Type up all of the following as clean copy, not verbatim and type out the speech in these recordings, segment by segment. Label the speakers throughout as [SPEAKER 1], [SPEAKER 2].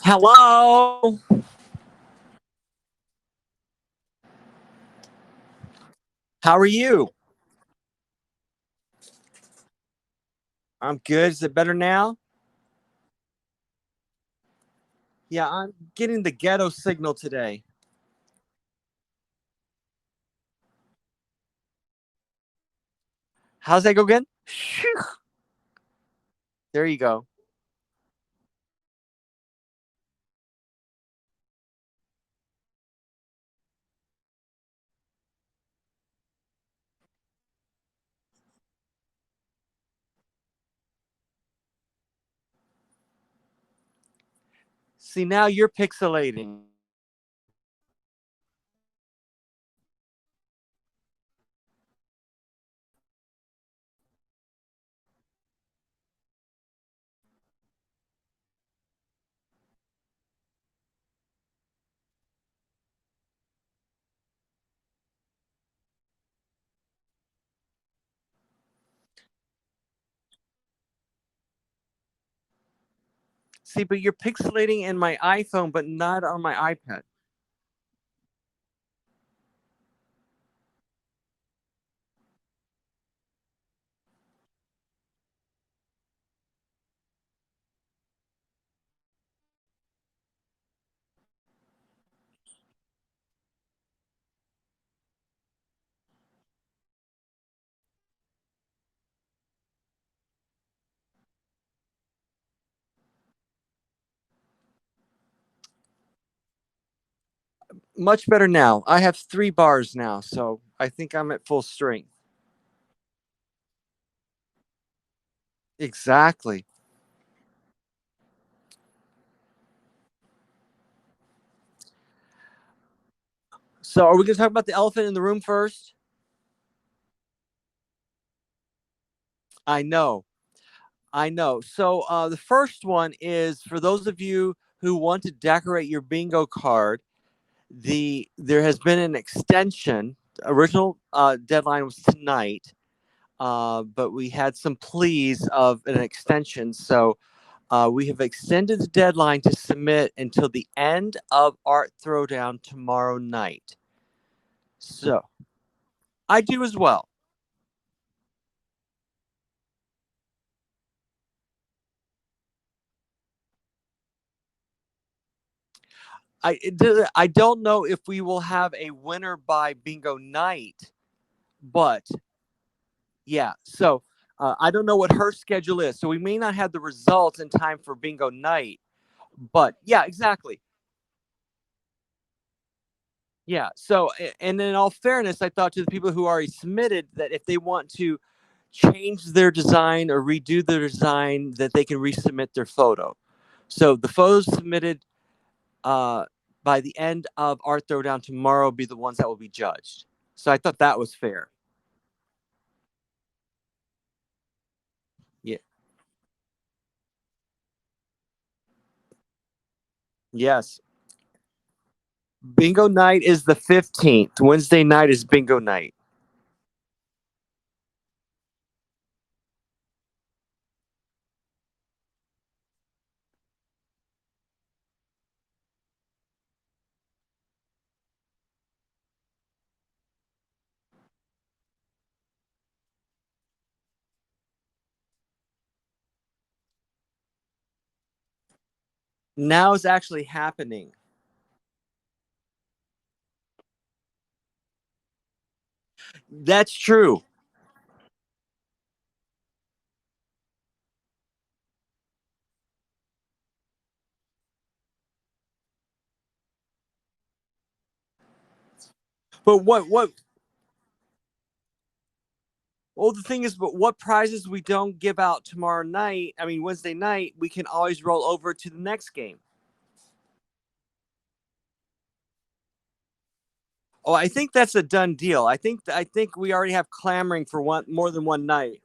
[SPEAKER 1] Hello. How are you? I'm good. Is it better now? Yeah, I'm getting the ghetto signal today. How's that go again? Phew. There you go. See, now you're pixelating. See, but you're pixelating in my iPhone, but not on my iPad. Much better now. I have 3 bars now, so I think I'm at full strength. Exactly. So, are we going to talk about the elephant in the room first? I know. I know. So, the first one is for those of you who want to decorate your bingo card. There has been an extension. The original deadline was tonight, but we had some pleas of an extension. So we have extended the deadline to submit until the end of Art Throwdown tomorrow night. So I do as well. I don't know if we will have a winner by bingo night, but yeah. So I don't know what her schedule is. So we may not have the results in time for bingo night. But yeah, exactly. Yeah. So, and in all fairness, I thought to the people who already submitted that if they want to change their design or redo their design, that they can resubmit their photo. So the photos submitted uh, by the end of Art Throwdown tomorrow will be the ones that will be judged. So I thought that was fair. Yeah. Yes. Bingo night is the 15th. Wednesday night is bingo night. Now is actually happening. That's true. But what Well, the thing is, but what prizes we don't give out tomorrow night, I mean, Wednesday night, we can always roll over to the next game. Oh, I think that's a done deal. I think we already have clamoring for one more than one night.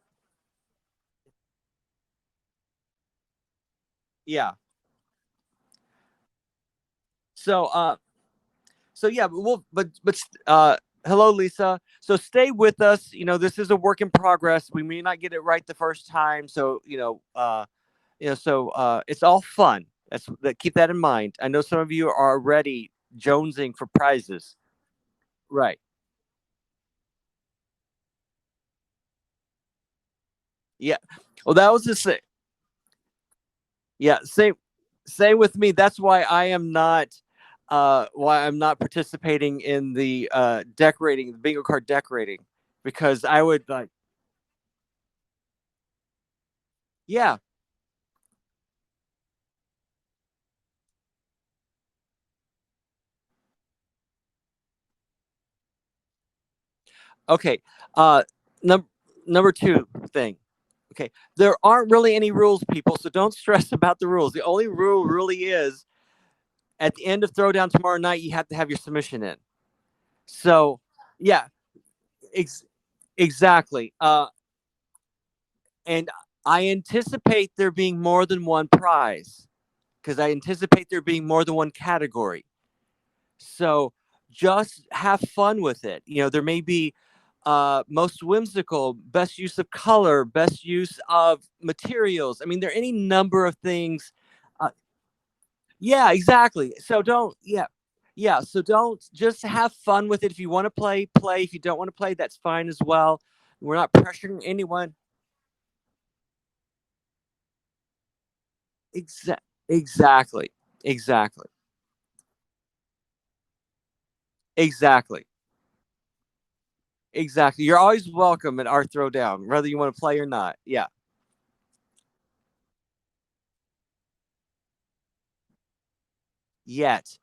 [SPEAKER 1] Yeah. So so yeah, but hello Lisa. So stay with us. You know, this is a work in progress. We may not get it right the first time, so it's all fun. Keep that in mind. I know some of you are already jonesing for prizes. Right. Yeah. Well, that was the same. Yeah. Same with me. That's why I'm not participating in the decorating, the bingo card decorating, because I would like, yeah. Okay. Uh, num- Number two thing. Okay. There aren't really any rules, people, so don't stress about the rules. The only rule really is at the end of Throwdown tomorrow night, you have to have your submission in. So, yeah, ex- exactly. And I anticipate there being more than one prize because I anticipate there being more than one category. So just have fun with it. There may be most whimsical, best use of color, best use of materials. I mean, there are any number of things. Uh, yeah, exactly. So don't, yeah. Yeah, so don't, just have fun with it. If you want to play, play. If you don't want to play, that's fine as well. We're not pressuring anyone. Exactly. Exactly. Exactly. Exactly. You're always welcome at our throwdown, whether you want to play or not. Yeah. Yet.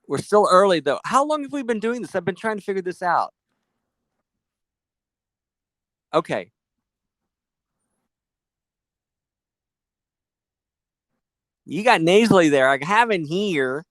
[SPEAKER 1] We're still early though. How long have we been doing this? I've been trying to figure this out. Okay. You got nasally there. I haven't here.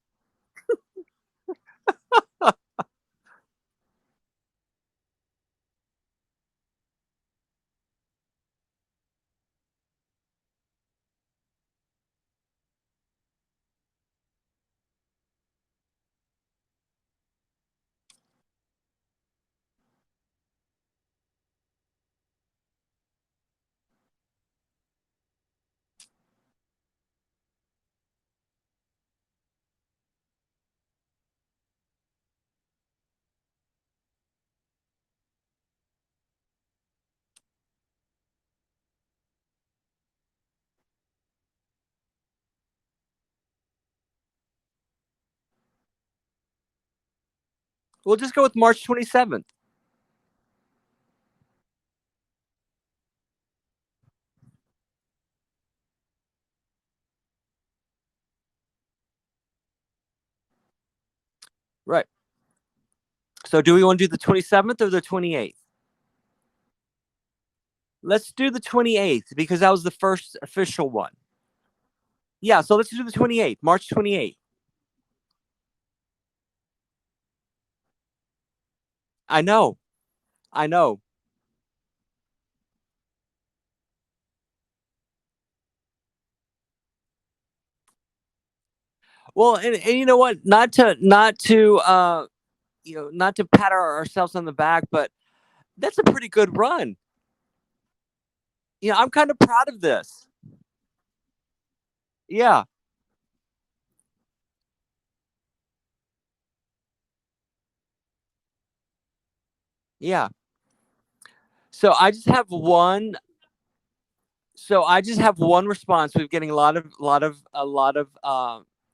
[SPEAKER 1] We'll just go with March 27th. Right. So do we want to do the 27th or the 28th? Let's do the 28th because that was the first official one. Yeah, so let's do the 28th, March 28th. I know. I know. Well, and you know what? Not to pat ourselves on the back, but that's a pretty good run. I'm kind of proud of this. Yeah. Yeah. So I just have one. So I just have one response. We're getting a lot of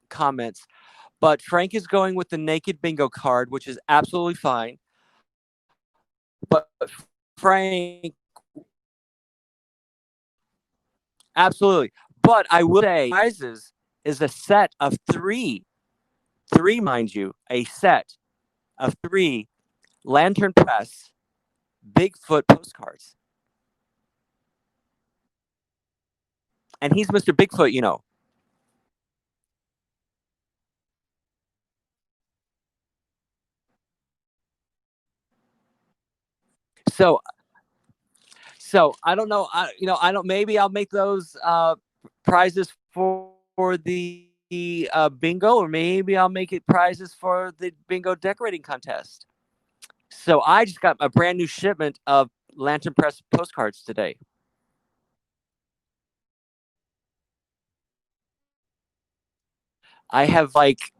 [SPEAKER 1] comments, but Frank is going with the naked bingo card, which is absolutely fine. But Frank, absolutely. But I will say, prizes is a set of three, mind you, a set of three Lantern Press Bigfoot postcards, and he's Mr. Bigfoot. So So I don't know. I don't. Maybe I'll make those prizes for the bingo, or maybe I'll make it prizes for the bingo decorating contest. So I just got a brand new shipment of Lantern Press postcards today. I have like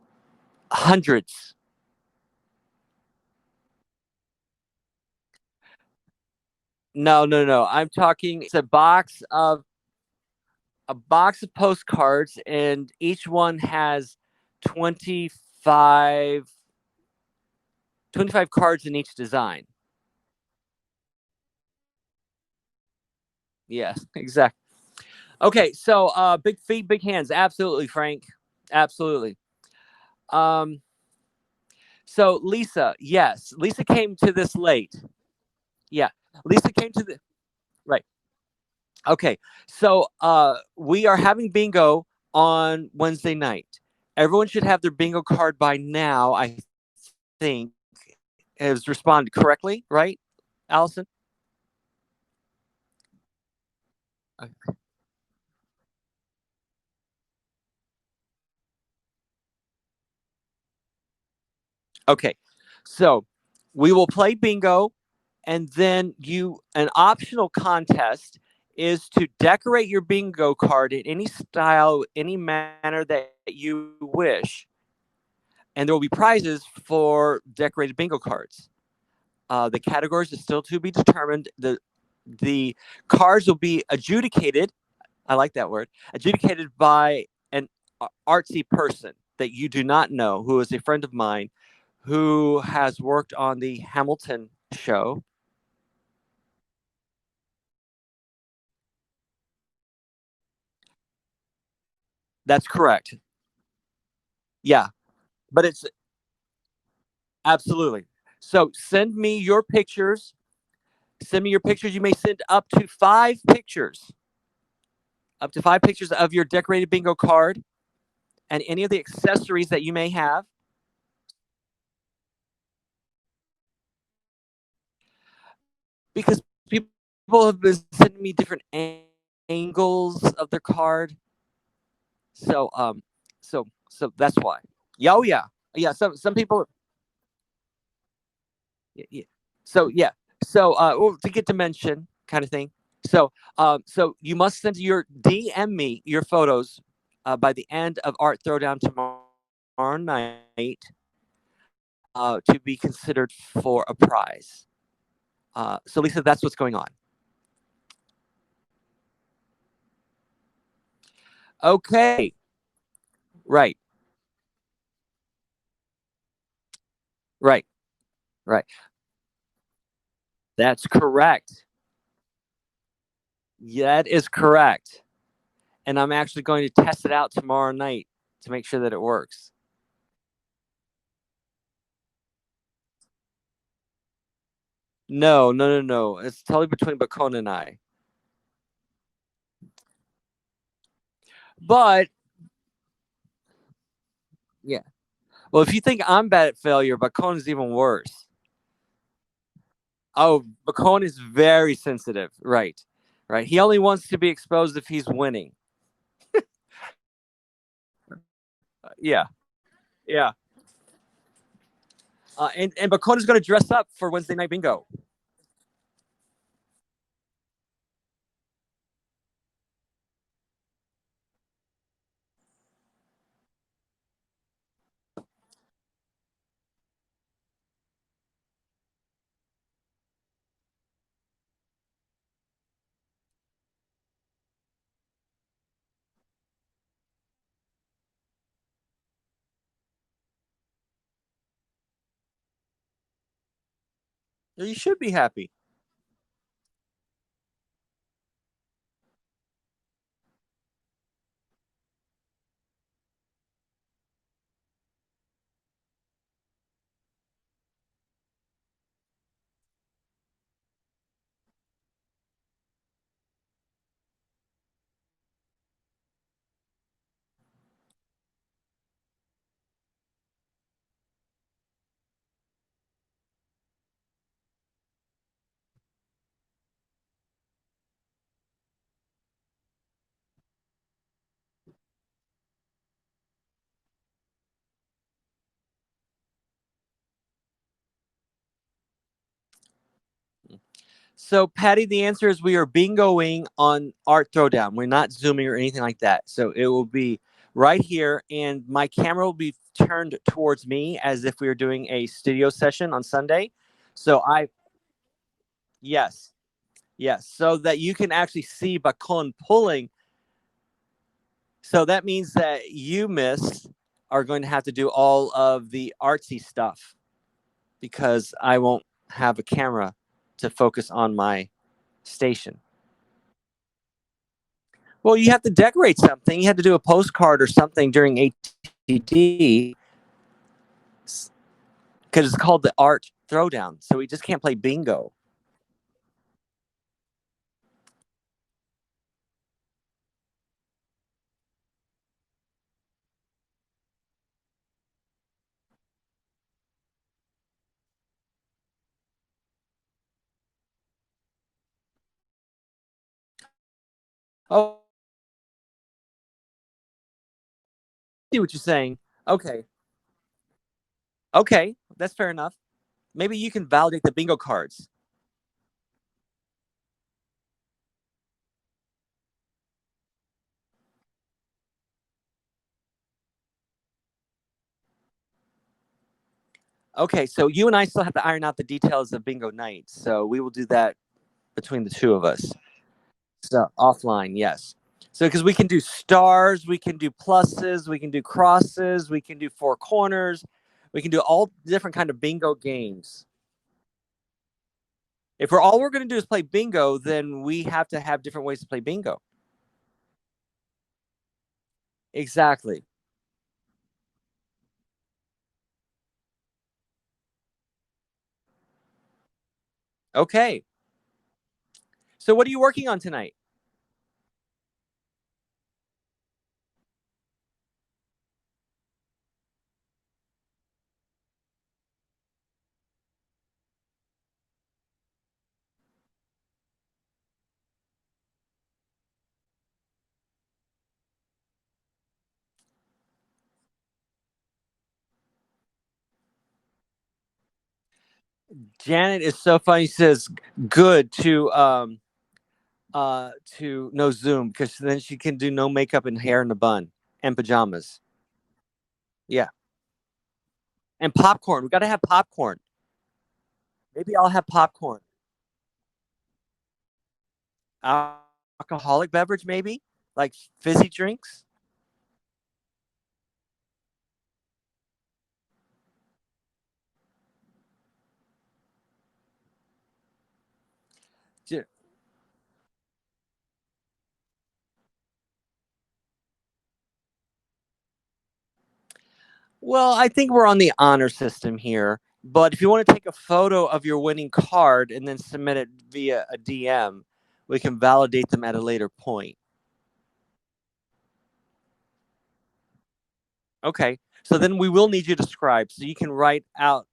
[SPEAKER 1] hundreds. No, no, no. I'm talking. It's a box of postcards, and each one has 25, 25 cards in each design. Yeah, exactly. Okay, so big feet, big hands. Absolutely, Frank. Absolutely. Um, so Lisa, yes, Lisa came to this late. Yeah, Lisa came to the right. Okay, so we are having bingo on Wednesday night. Everyone should have their bingo card by now. I think has responded correctly, right, Allison? Okay, so we will play bingo, and then an optional contest is to decorate your bingo card in any style, any manner that you wish, and there will be prizes for decorated bingo cards. The categories is still to be determined. The cards will be adjudicated. I like that word. Adjudicated by an artsy person that you do not know, who is a friend of mine, who has worked on the Hamilton show. That's correct. Yeah, but it's absolutely. So send me your pictures. Send me your pictures. You may send up to five pictures of your decorated bingo card and any of the accessories that you may have. Because people have been sending me different angles of their card. So so that's why. Yeah, oh yeah. Yeah, some people yeah. So yeah. So well, to get dimension kind of thing. So so you must send your DM me your photos by the end of Art Throwdown tomorrow night to be considered for a prize. So Lisa, that's what's going on. Okay. Right. Right. Right. That's correct. Yeah, that is correct. And I'm actually going to test it out tomorrow night to make sure that it works. No, no, no, no. It's totally between Bacone and I. But yeah. Well, if you think I'm bad at failure, Bacone is even worse. Oh, Bacone is very sensitive. Right. Right. He only wants to be exposed if he's winning. Yeah. Yeah. And Bacone is going to dress up for Wednesday night bingo. You should be happy. So, Patty, the answer is we are bingoing on Art Throwdown. We're not zooming or anything like that. So it will be right here, and my camera will be turned towards me as if we were doing a studio session on Sunday. So yes, yes, so that you can actually see Bacon pulling. So that means that you, miss, are going to have to do all of the artsy stuff because I won't have a camera to focus on my station. Well, you have to decorate something. You have to do a postcard or something during ATD because it's called the art throwdown. So we just can't play bingo. Oh, I see what you're saying. Okay. Okay. That's fair enough. Maybe you can validate the bingo cards. Okay. So you and I still have to iron out the details of bingo night. So we will do that between the two of us. So offline, yes. So because we can do stars, we can do pluses, we can do crosses, we can do four corners, we can do all different kind of bingo games. If we're going to do is play bingo, then we have to have different ways to play bingo. Exactly. Okay. So what are you working on tonight? Janet is so funny. She says good to no Zoom because then she can do no makeup and hair in a bun and pajamas. Yeah. And popcorn. We got to have popcorn. Maybe I'll have popcorn. Alcoholic beverage, maybe like fizzy drinks. Well, I think we're on the honor system here. But if you want to take a photo of your winning card and then submit it via a DM, we can validate them at a later point. Okay. So then we will need you to scribe so you can write out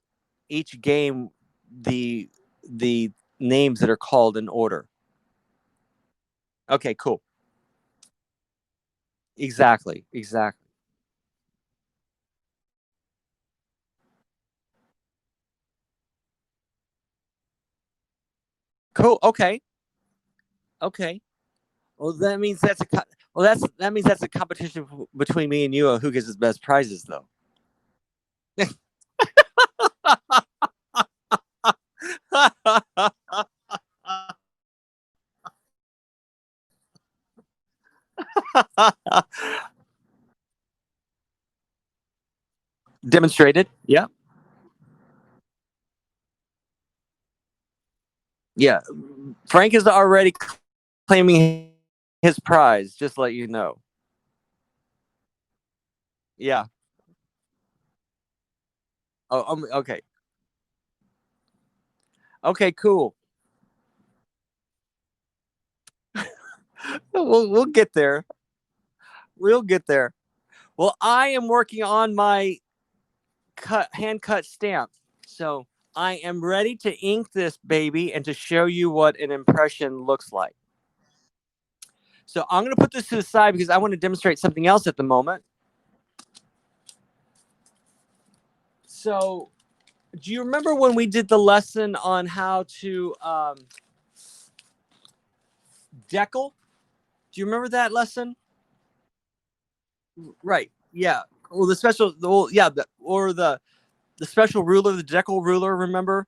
[SPEAKER 1] each game the the names that are called in order. Okay, cool. Exactly. Exactly. Cool. Okay. Okay. Well, that means that means that's a competition between me and you on who gets the best prizes, though. Demonstrated. Yeah. Yeah. Frank is already claiming his prize. Just to let you know. Yeah. Oh. Okay. Okay. Cool. We'll get there. We'll get there. Well, I am working on my hand cut stamp. So I am ready to ink this baby and to show you what an impression looks like. So I'm going to put this to the side because I want to demonstrate something else at the moment. So do you remember when we did the lesson on how to decal? Do you remember that lesson? Right. Yeah. Well, the special, well, yeah, or the special ruler, the decal ruler. Remember?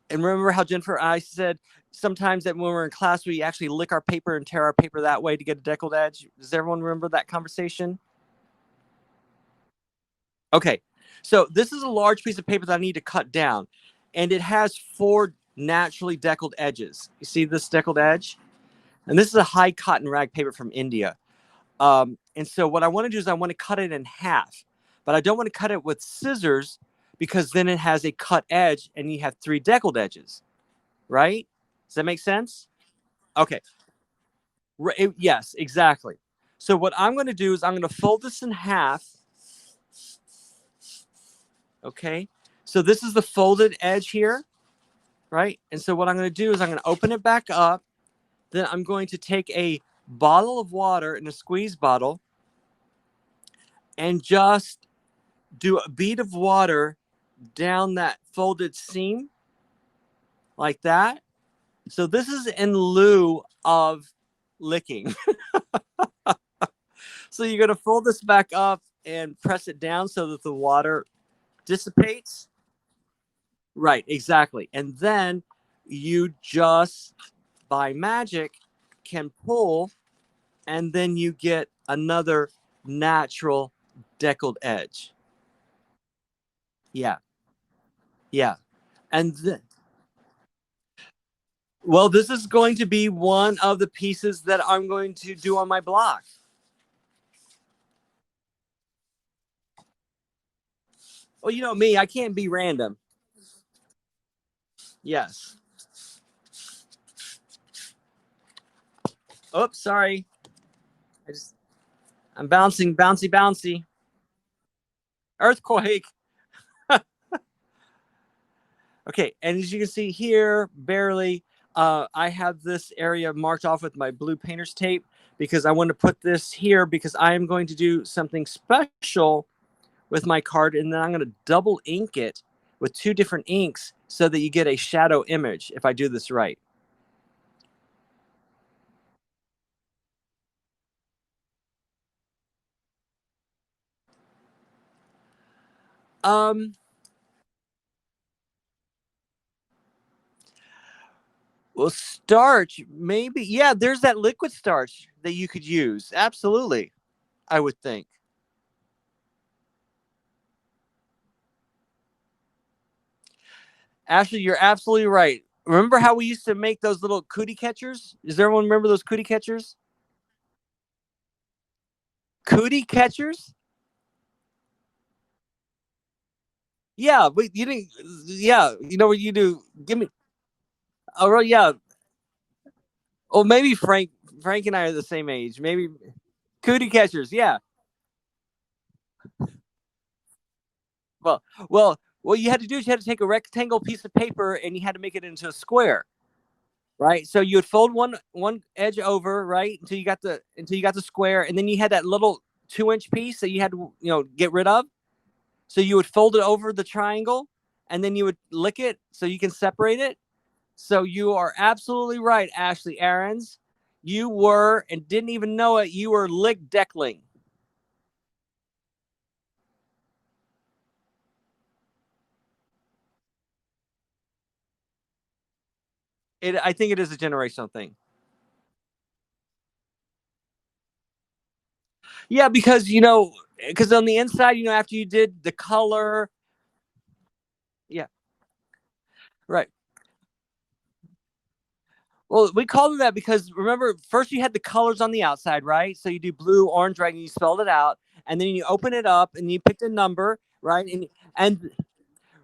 [SPEAKER 1] And remember how Jennifer and I said sometimes that when we're in class, we actually lick our paper and tear our paper that way to get a deckled edge. Does everyone remember that conversation? Okay. So this is a large piece of paper that I need to cut down, and it has four naturally deckled edges. You see this deckled edge? And this is a high cotton rag paper from India. And so what I want to do is I want to cut it in half, but I don't want to cut it with scissors because then it has a cut edge and you have three deckled edges, right? Does that make sense? Okay. Yes, exactly. So what I'm going to do is I'm going to fold this in half. Okay. So this is the folded edge here, right? And so what I'm going to do is I'm going to open it back up. Then I'm going to take a bottle of water in a squeeze bottle and just do a bead of water down that folded seam like that. So this is in lieu of licking. So you're going to fold this back up and press it down so that the water dissipates. Right, exactly. And then you just by magic can pull and then you get another natural deckled edge. Yeah, yeah. And well, this is going to be one of the pieces that I'm going to do on my block. Well, you know me, I can't be random. Yes. Oops, sorry. I just I'm bouncing, bouncy, bouncy. Earthquake. Okay, and as you can see here, barely, I have this area marked off with my blue painter's tape because I want to put this here because I am going to do something special with my card, and then I'm going to double ink it with two different inks so that you get a shadow image if I do this right. Um, well, starch, maybe. Yeah, there's that liquid starch that you could use. Absolutely, I would think. Ashley, you're absolutely right. Remember how we used to make those little cootie catchers? Does everyone remember those cootie catchers? Cootie catchers? Yeah, but you didn't. Yeah, you know what you do? Give me. Oh, well, yeah. Oh, maybe Frank. Frank and I are the same age. Maybe cootie catchers. Yeah. Well, what you had to do is you had to take a rectangle piece of paper and you had to make it into a square, right? So you would fold one edge over, right, until you got the square, and then you had that little 2-inch piece that you had to get rid of. So you would fold it over the triangle, and then you would lick it so you can separate it. So you are absolutely right, Ashley Aarons. You were and didn't even know it. You were lick deckling. I think it is a generational thing. Yeah, because on the inside, after you did the color, yeah, right. Well, we called it that because remember, first you had the colors on the outside, right? So you do blue, orange, right, and you spelled it out, and then you open it up and you picked a number, right? And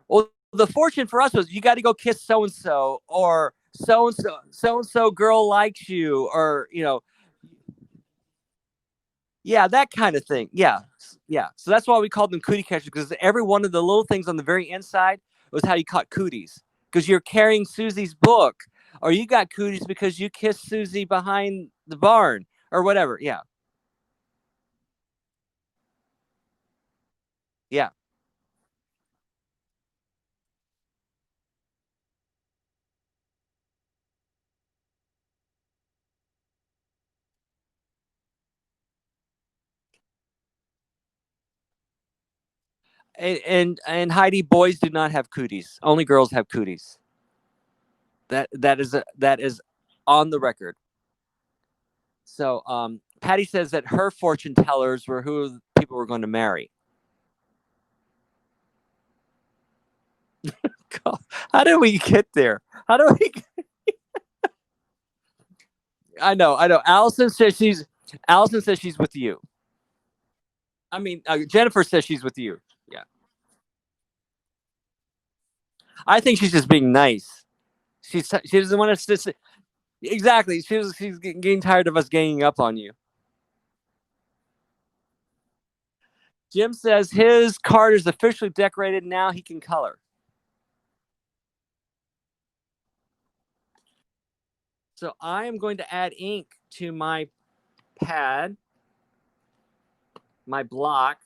[SPEAKER 1] well, the fortune for us was you got to go kiss so and so, or so and so girl likes you, or yeah, that kind of thing. Yeah. Yeah. So that's why we called them cootie catchers because every one of the little things on the very inside was how you caught cooties because you're carrying Susie's book or you got cooties because you kissed Susie behind the barn or whatever. Yeah. Yeah. And Heidi, boys do not have cooties. Only girls have cooties. That is on the record. So Patty says that her fortune tellers were who people were going to marry. How did we get there? How do we? I know. Allison says she's with you. I mean, Jennifer says she's with you. Yeah, I think she's just being nice. She doesn't want us to say, exactly. She's getting tired of us ganging up on you. Jim says his card is officially decorated. Now he can color. So I am going to add ink to my pad, my block.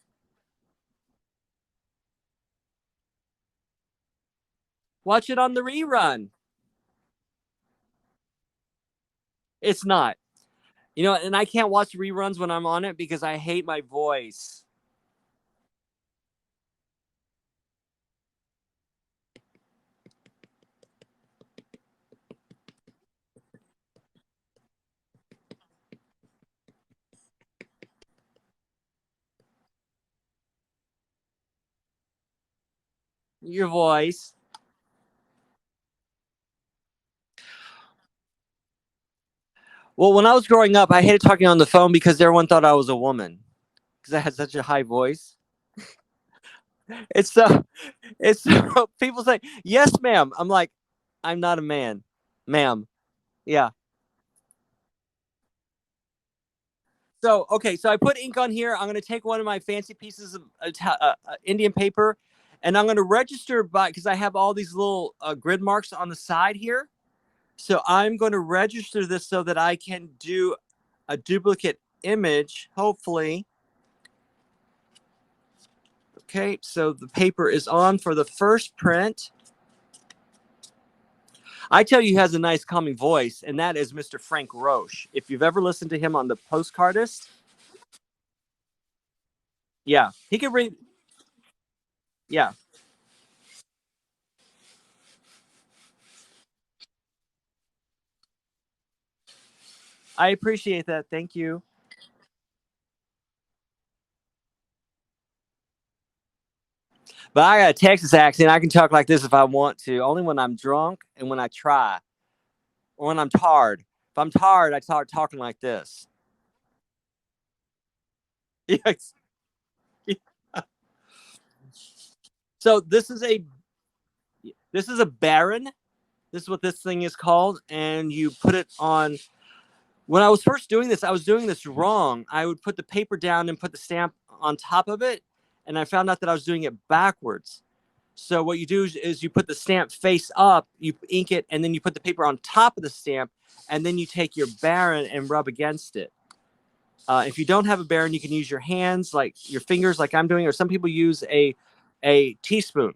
[SPEAKER 1] Watch it on the rerun. It's not. And I can't watch reruns when I'm on it because I hate my voice. Your voice. Well, when I was growing up, I hated talking on the phone because everyone thought I was a woman because I had such a high voice. It's so, it's so, people say, "Yes, ma'am." I'm like, "I'm not a man, ma'am." Yeah. So, okay, so I put ink on here. I'm going to take one of my fancy pieces of Indian paper, and I'm going to register by because I have all these little grid marks on the side here. So I'm going to register this so that I can do a duplicate image, hopefully. Okay, so the paper is on for the first print. I tell you, he has a nice calming voice, and that is Mr. Frank Roche. If you've ever listened to him on the Postcardist, yeah, he could read. Yeah, I appreciate that. Thank you. But I got a Texas accent. I can talk like this if I want to, only when I'm drunk and when I try, or when I'm tired. If I'm tired, I start talking like this. Yes. So this is a Baron. This is what this thing is called, and you put it on. When I was first doing this, I was doing this wrong. I would put the paper down and put the stamp on top of it, and I found out that I was doing it backwards. So what you do is you put the stamp face up, you ink it, and then you put the paper on top of the stamp, and then you take your Baron and rub against it. If you don't have a Baron, you can use your hands, like your fingers, like I'm doing, or some people use a teaspoon.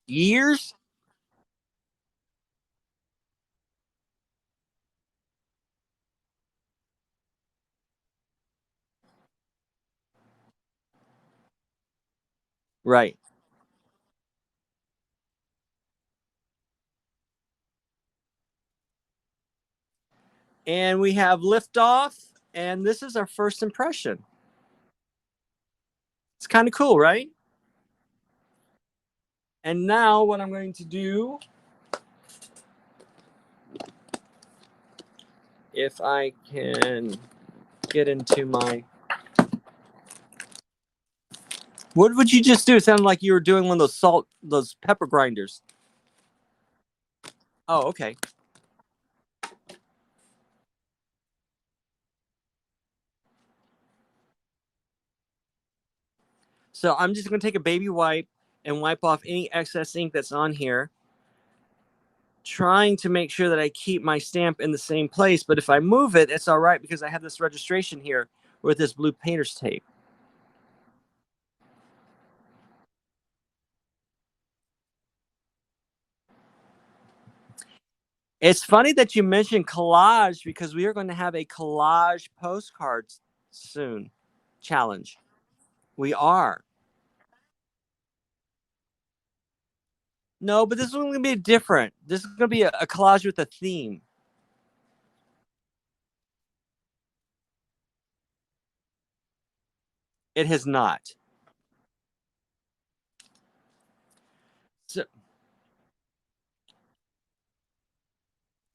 [SPEAKER 1] Years, right? And we have liftoff, and this is our first impression. It's kind of cool, right? And now what I'm going to do, if I can get into my, what would you just do? It sounded like you were doing one of those pepper grinders. Oh, okay. So I'm just going to take a baby wipe and wipe off any excess ink that's on here, trying to make sure that I keep my stamp in the same place. But if I move it, it's all right because I have this registration here with this blue painter's tape. It's funny that you mentioned collage because we are going to have a collage postcard soon. challenge. We are. No, but this is going to be different. This is going to be a collage with a theme. It has not. So,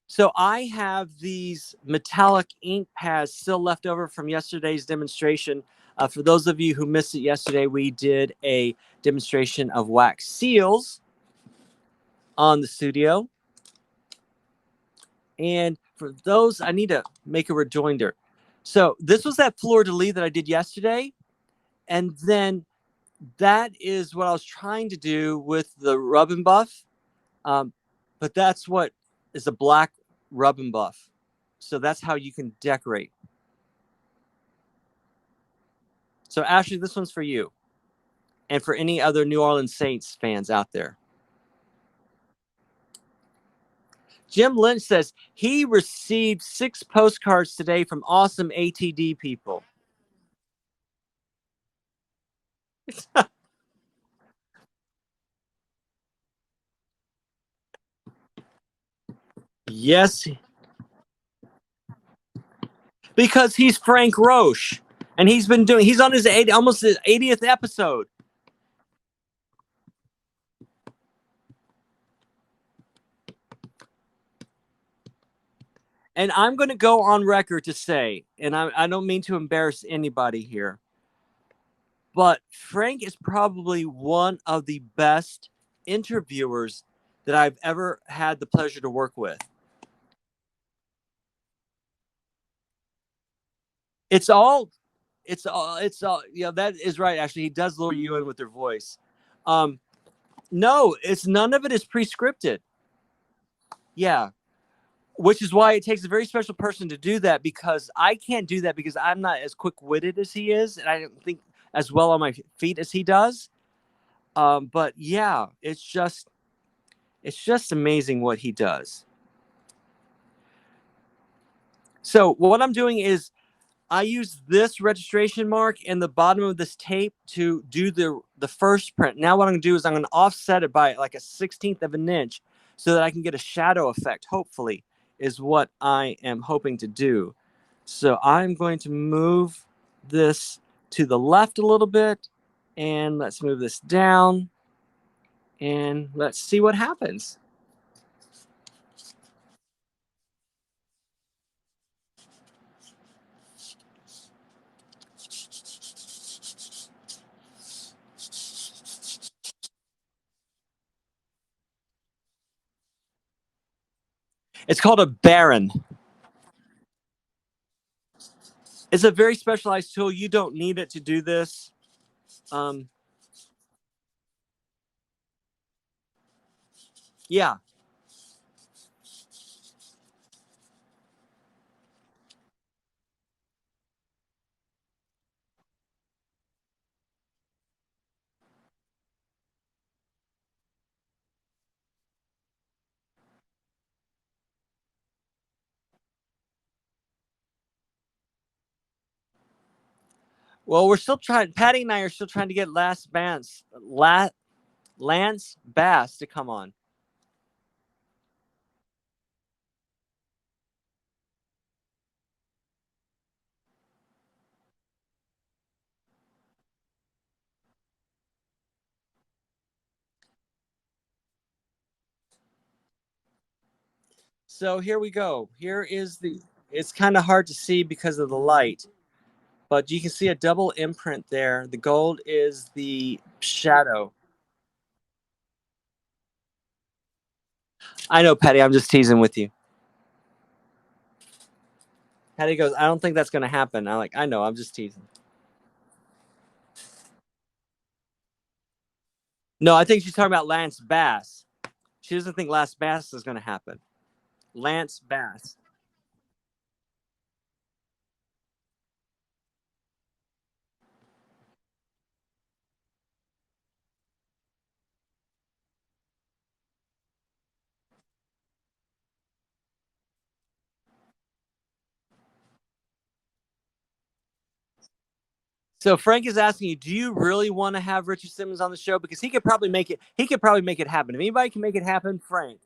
[SPEAKER 1] so I have these metallic ink pads still left over from yesterday's demonstration. For those of you who missed it yesterday, we did a demonstration of wax seals on the studio. And for those, I need to make a rejoinder. So this was that fleur de lis that I did yesterday. And then that is what I was trying to do with the rub and buff. Um, but that's what is a black rub and buff. So that's how you can decorate. So Ashley, this one's for you and for any other New Orleans Saints fans out there. Jim Lynch says he received 6 postcards today from awesome ATD people. Yes, because he's Frank Roche, and he's on his almost his 80th episode. And I'm going to go on record to say, and I don't mean to embarrass anybody here, but Frank is probably one of the best interviewers that I've ever had the pleasure to work with. It's all, that is right. Actually, he does lure you in with their voice. No, it's none of it is pre-scripted. Yeah. Which is why it takes a very special person to do that, because I can't do that because I'm not as quick-witted as he is, and I don't think as well on my feet as he does. But yeah, it's just amazing what he does. So what I'm doing is I use this registration mark in the bottom of this tape to do the first print. Now what I'm going to do is I'm going to offset it by like a 1/16 of an inch so that I can get a shadow effect, hopefully, is what I am hoping to do. So I'm going to move this to the left a little bit, and let's move this down, and let's see what happens. It's called a Baron. It's a very specialized tool. You don't need it to do this. Um, yeah. Well, we're still trying. Patty and I are still trying to get Lance Bass to come on. So here we go. Here is the. It's kind of hard to see because of the light, but you can see a double imprint there. The gold is the shadow. I know, Patty. I'm just teasing with you. Patty goes, I don't think that's going to happen. I'm like, I know. I'm just teasing. No, I think she's talking about Lance Bass. She doesn't think Lance Bass is going to happen. Lance Bass. So Frank is asking you, do you really want to have Richard Simmons on the show? Because he could probably make it. He could probably make it happen. If anybody can make it happen, Frank.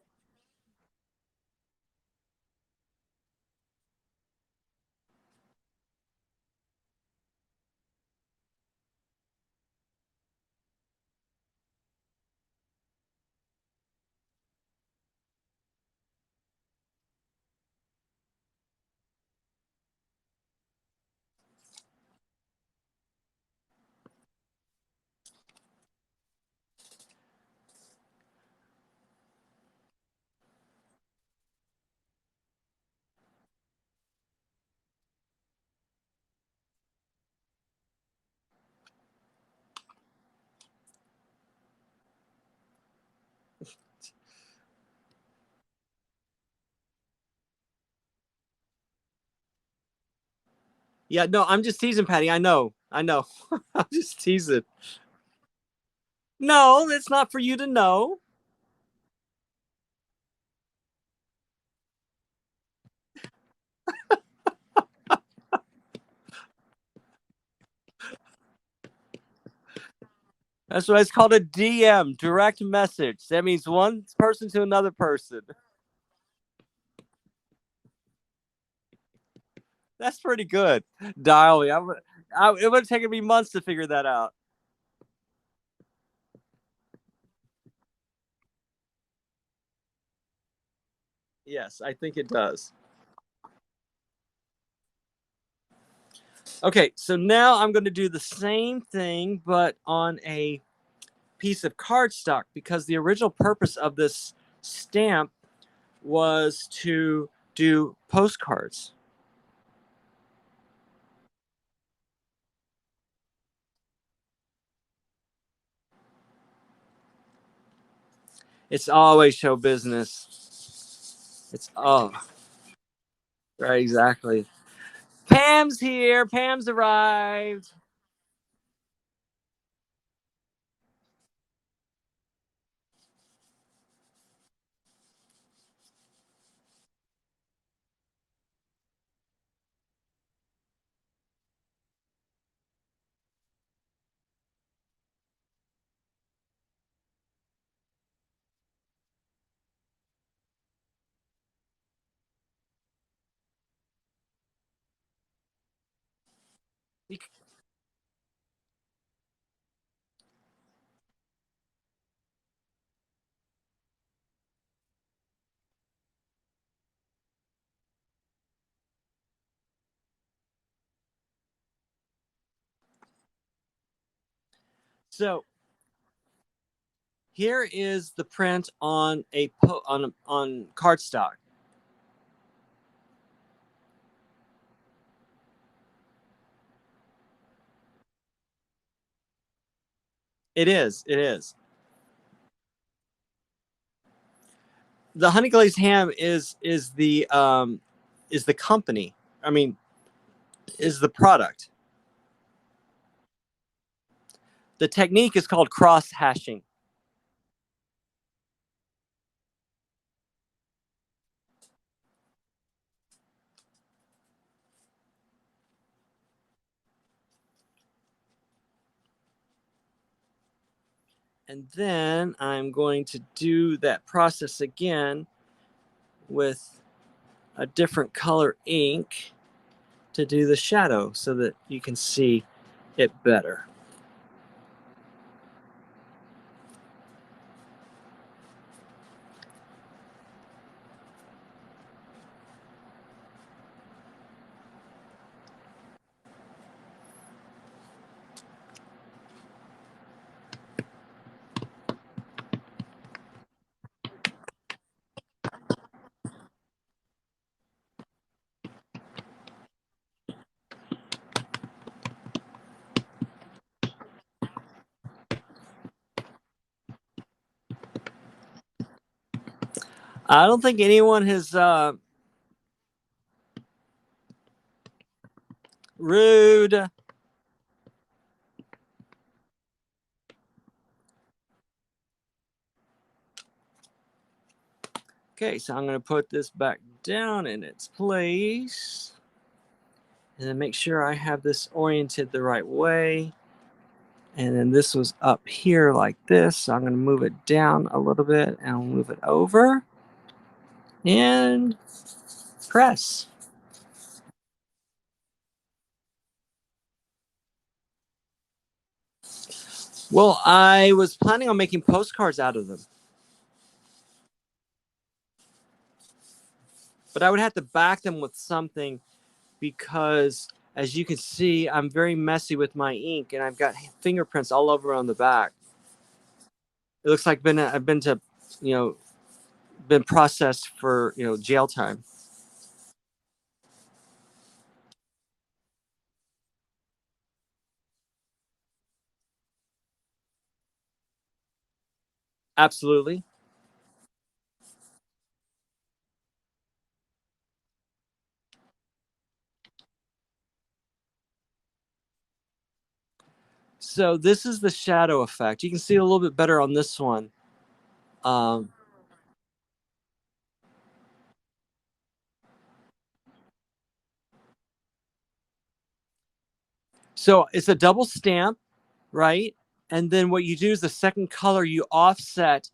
[SPEAKER 1] Yeah, no, I'm just teasing, Patty. I know. I know. I'm just teasing. No, it's not for you to know. That's why it's called a DM, direct message. That means one person to another person. That's pretty good. Dial me. It would have taken me months to figure that out. Yes, I think it does. Okay, so now I'm going to do the same thing, but on a piece of cardstock, because the original purpose of this stamp was to do postcards. It's always show business. It's right, exactly. Pam's here. Pam's arrived. So here is the print on on cardstock. It is. It is. The honey glazed ham is the company. I mean, is the product. The technique is called cross hashing. And then I'm going to do that process again with a different color ink to do the shadow so that you can see it better. I don't think anyone has rude. Okay, so I'm going to put this back down in its place. and then make sure I have this oriented the right way. And then this was up here like this. So I'm going to move it down a little bit and I'll move it over and press. Well, I was planning on making postcards out of them, but I would have to back them with something because, as you can see, I'm very messy with my ink and I've got fingerprints all over on the back. It looks like I've been to, you know, been processed for, jail time. Absolutely. So this is the shadow effect. You can see it a little bit better on this one. Um, so it's a double stamp, right? And then what you do is the second color you offset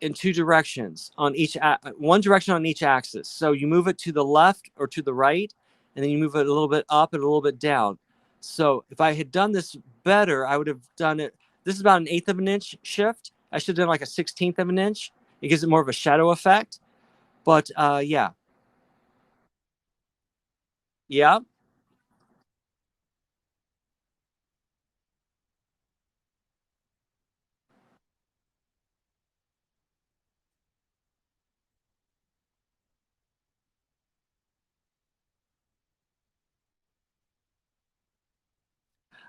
[SPEAKER 1] in two directions on each one direction on each axis. So you move it to the left or to the right, and then you move it a little bit up and a little bit down. So if I had done this better, I would have done it. This is about an eighth of an inch shift. I should have done like a 16th of an inch. It gives it more of a shadow effect. But yeah, yeah.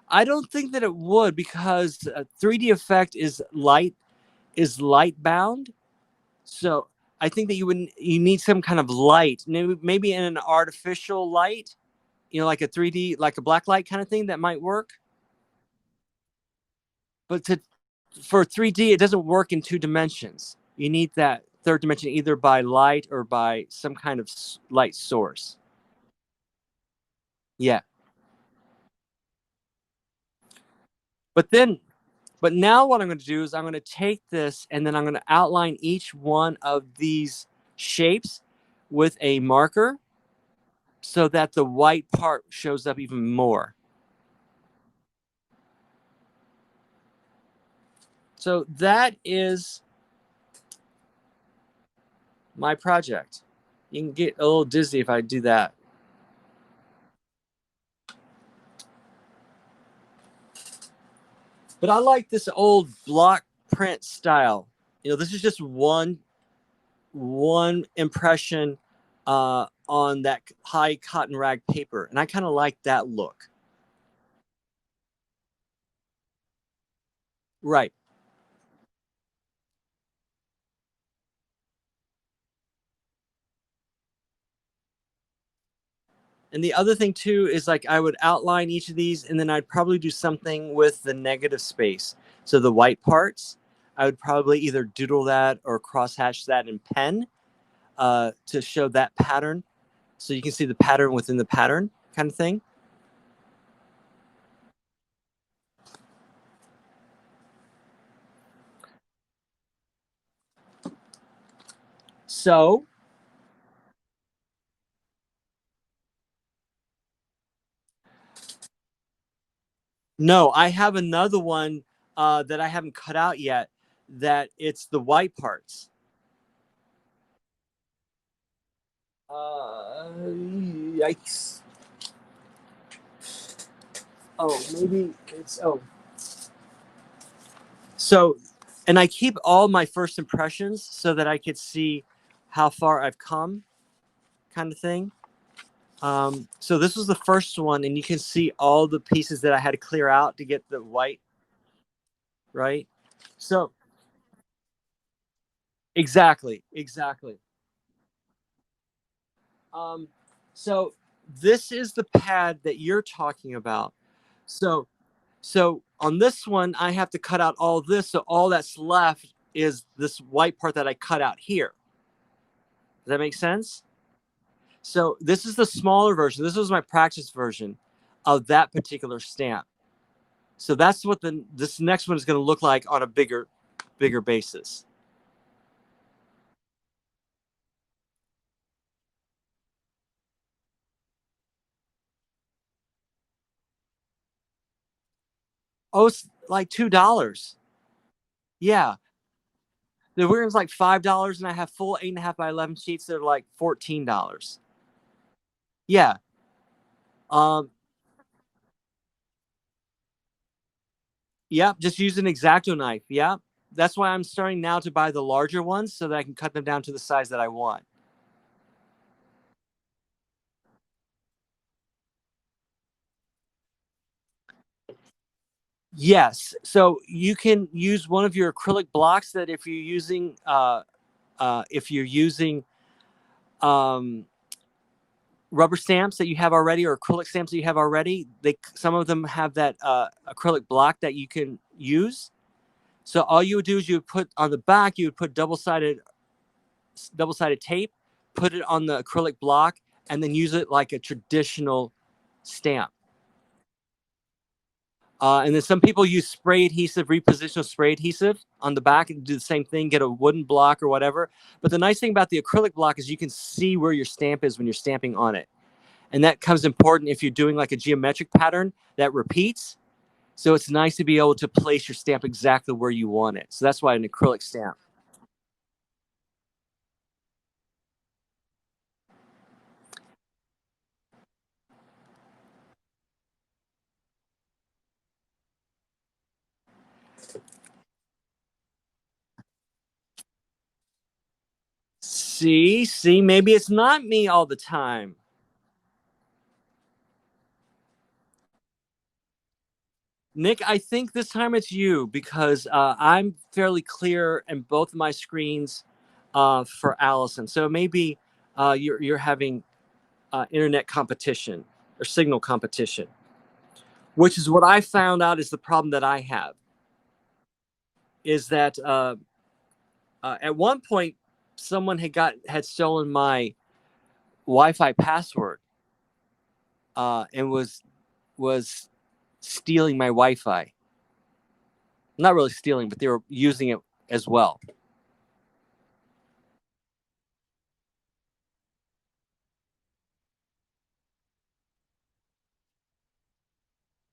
[SPEAKER 1] I don't think that it would because 3D effect is light bound. So I think that you need some kind of light, maybe in an artificial light, like a 3D, like a black light kind of thing that might work. But for 3D, it doesn't work in two dimensions. You need that third dimension either by light or by some kind of light source. Yeah. But then, but now what I'm going to do is I'm going to take this and then I'm going to outline each one of these shapes with a marker so that the white part shows up even more. So that is my project. You can get a little dizzy if I do that. But I like this old block print style. This is just one impression on that high cotton rag paper, and I kind of like that look. Right. And the other thing too is like I would outline each of these, and then I'd probably do something with the negative space. So the white parts, I would probably either doodle that or crosshatch that in pen to show that pattern, so you can see the pattern within the pattern kind of thing. So no, I have another one that I haven't cut out yet. That it's the white parts. Yikes! Oh, maybe it's so, and I keep all my first impressions so that I could see how far I've come, kind of thing. So this was the first one, and you can see all the pieces that I had to clear out to get the white, right? So exactly. Um, so this is the pad that you're talking about. So so on this one, I have to cut out all this. So all that's left is this white part that I cut out here. Does that make sense? So this is the smaller version. This was my practice version of that particular stamp. So that's what this next one is going to look like on a bigger basis. Oh, it's like $2. Yeah, the weird one's like $5, and I have full 8.5 by 11 sheets that are like $14. Yeah. Um. Yep. Just use an X-Acto knife. Yeah. That's why I'm starting now to buy the larger ones so that I can cut them down to the size that I want. Yes. So you can use one of your acrylic blocks that if you're using um, rubber stamps that you have already or acrylic stamps that you have already, some of them have that acrylic block that you can use. So all you would do is you would put on the back, you would put double sided tape, put it on the acrylic block, and then use it like a traditional stamp. And then some people use spray adhesive, repositional spray adhesive on the back and do the same thing, get a wooden block or whatever. But the nice thing about the acrylic block is you can see where your stamp is when you're stamping on it. And that comes important if you're doing like a geometric pattern that repeats. So it's nice to be able to place your stamp exactly where you want it. So that's why an acrylic stamp. See, maybe it's not me all the time. Nick, I think this time it's you because I'm fairly clear in both of my screens for Allison. So maybe you're having internet competition or signal competition, which is what I found out is the problem that I have. Is that at one point someone had stolen my Wi-Fi password and was stealing my Wi-Fi. Not really stealing, but they were using it as well.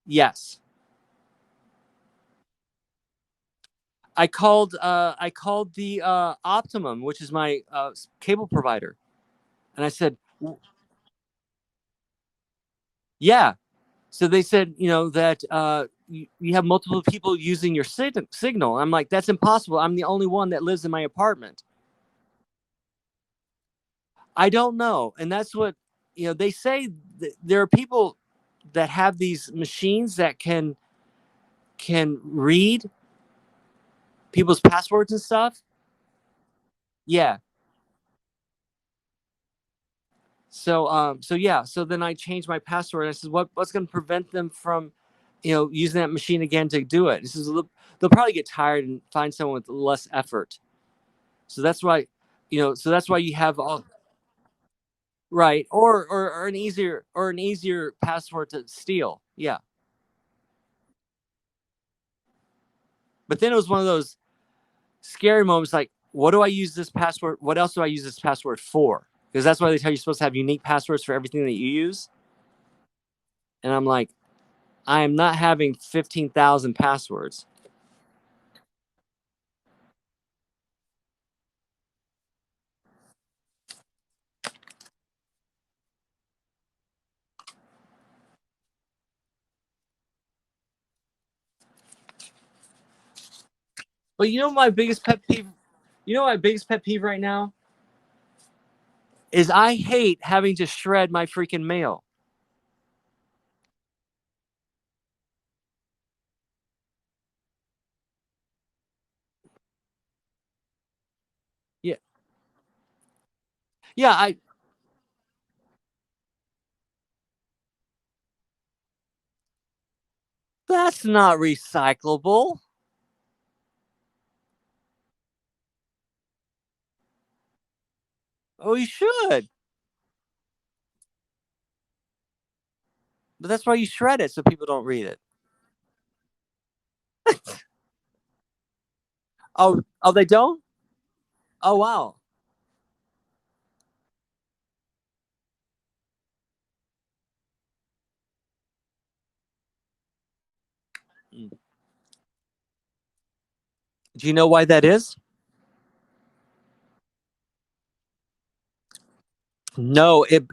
[SPEAKER 1] Yes. I called the Optimum, which is my cable provider, and I said, "Yeah." So they said, that you have multiple people using your signal. I'm like, "That's impossible. I'm the only one that lives in my apartment." I don't know, and that's what they say. There are people that have these machines that can read people's passwords and stuff. Yeah. So yeah. So then I changed my password. I said, what's going to prevent them from, using that machine again to do it? This is they'll probably get tired and find someone with less effort. So that's why, so that's why you have all right, or an easier password to steal. Yeah, but then it was one of those scary moments. Like, what do I use this password? What else do I use this password for? Because that's why they tell you you're supposed to have unique passwords for everything that you use. And I'm like, I am not having 15,000 passwords. But my biggest pet peeve. My biggest pet peeve right now is I hate having to shred my freaking mail. Yeah, yeah. That's not recyclable. Oh, you should. But that's why you shred it so people don't read it. Oh, they don't? Oh, wow. Mm. Do you know why that is? No, it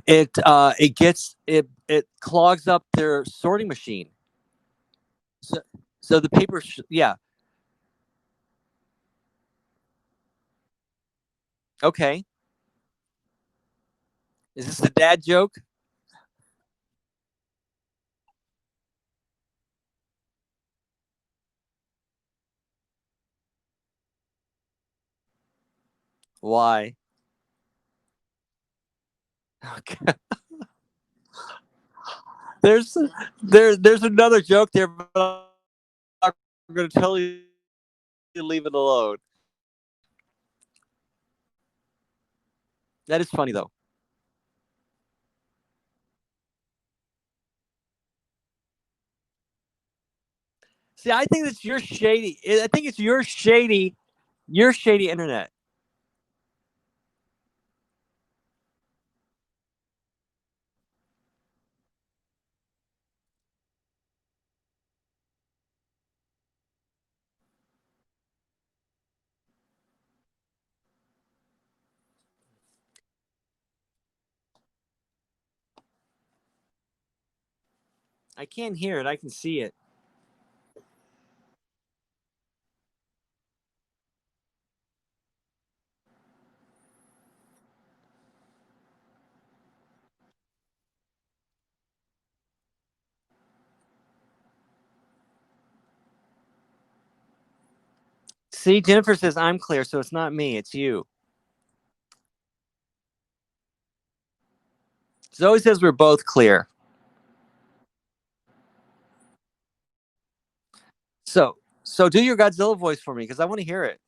[SPEAKER 1] clogs up their sorting machine. So, so the paper, yeah, okay. Is this the dad joke? Why? Okay. There's there's another joke there, but I'm going to tell you to leave it alone. That is funny though. See, I think it's your shady. I think it's your shady internet. I can't hear it. I can see it. See, Jennifer says I'm clear, so it's not me. It's you. Zoe says we're both clear. So do your Godzilla voice for me because I want to hear it.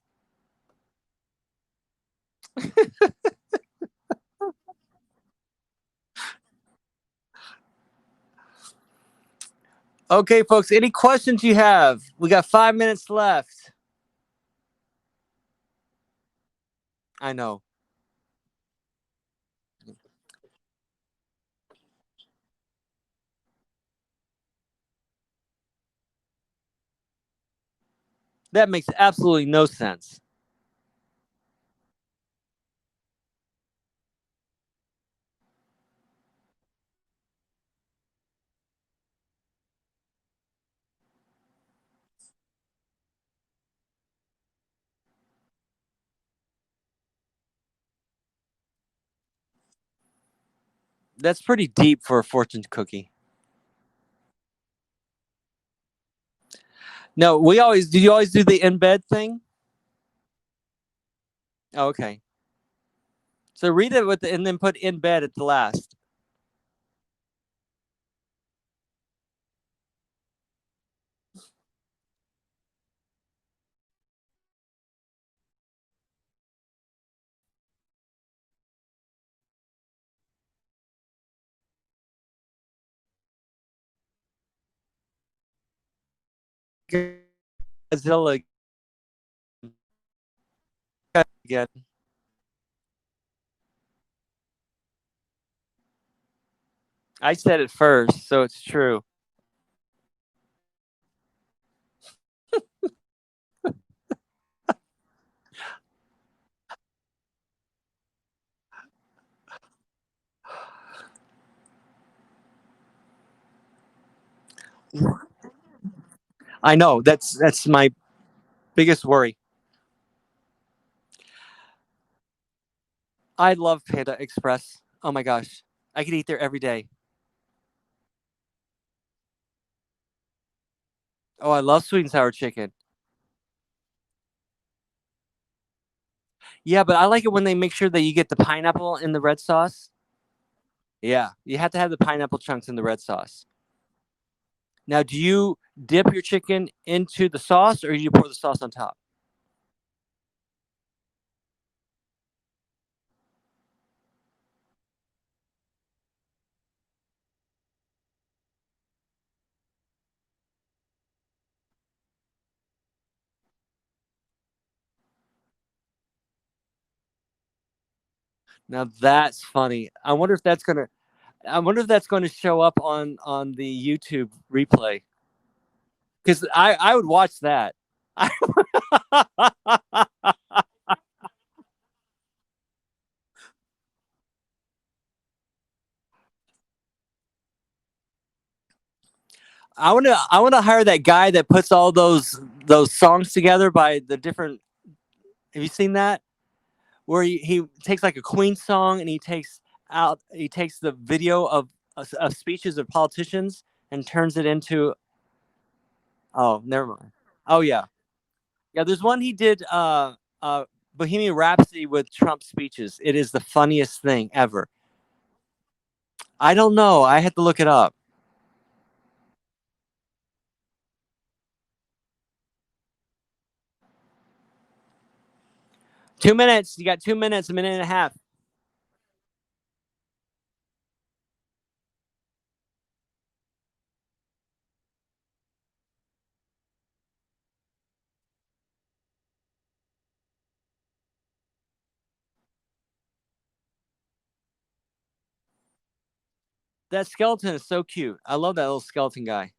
[SPEAKER 1] Okay, folks. Any questions you have? We got 5 minutes left. I know. That makes absolutely no sense. That's pretty deep for a fortune cookie. No, we always do. You always do the in bed thing. Oh, okay. So read it with and then put in bed at the last. Godzilla again. I said it first, so it's true. I know. That's my biggest worry. I love Panda Express. Oh my gosh, I could eat there every day. Oh, I love sweet and sour chicken. Yeah, but I like it when they make sure that you get the pineapple in the red sauce. Yeah, you have to have the pineapple chunks in the red sauce. Now, do you dip your chicken into the sauce or do you pour the sauce on top? Now that's funny. I wonder if that's going to show up on the YouTube replay because I would watch that. I, I want to hire that guy that puts all those songs together by the different. Have you seen that? Where he takes like a Queen song and he takes the video of speeches of politicians and turns it into. Oh, never mind. Oh yeah, yeah. There's one he did. Bohemian Rhapsody with Trump speeches. It is the funniest thing ever. I don't know. I had to look it up. 2 minutes. You got 2 minutes, a minute and a half. That skeleton is so cute. I love that little skeleton guy.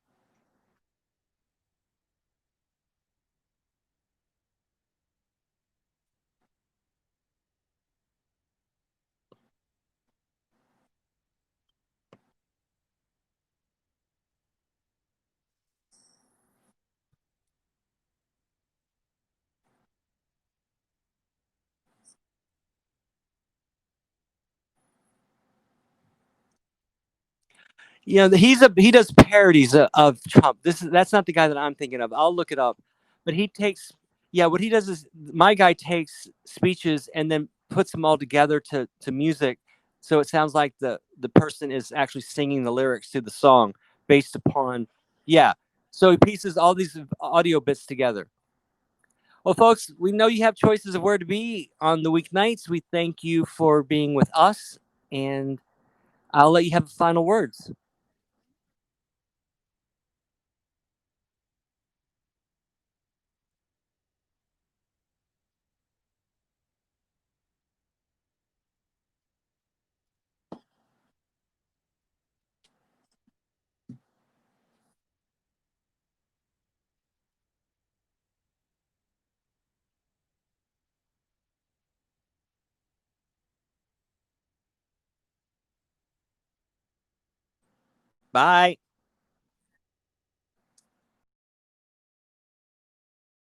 [SPEAKER 1] You know, he does parodies of Trump. That's not the guy that I'm thinking of. I'll look it up. But he takes yeah, what he does is my guy takes speeches and then puts them all together to music, so it sounds like the person is actually singing the lyrics to the song based upon yeah. So he pieces all these audio bits together. Well, folks, we know you have choices of where to be on the weeknights. We thank you for being with us, and I'll let you have the final words. Bye.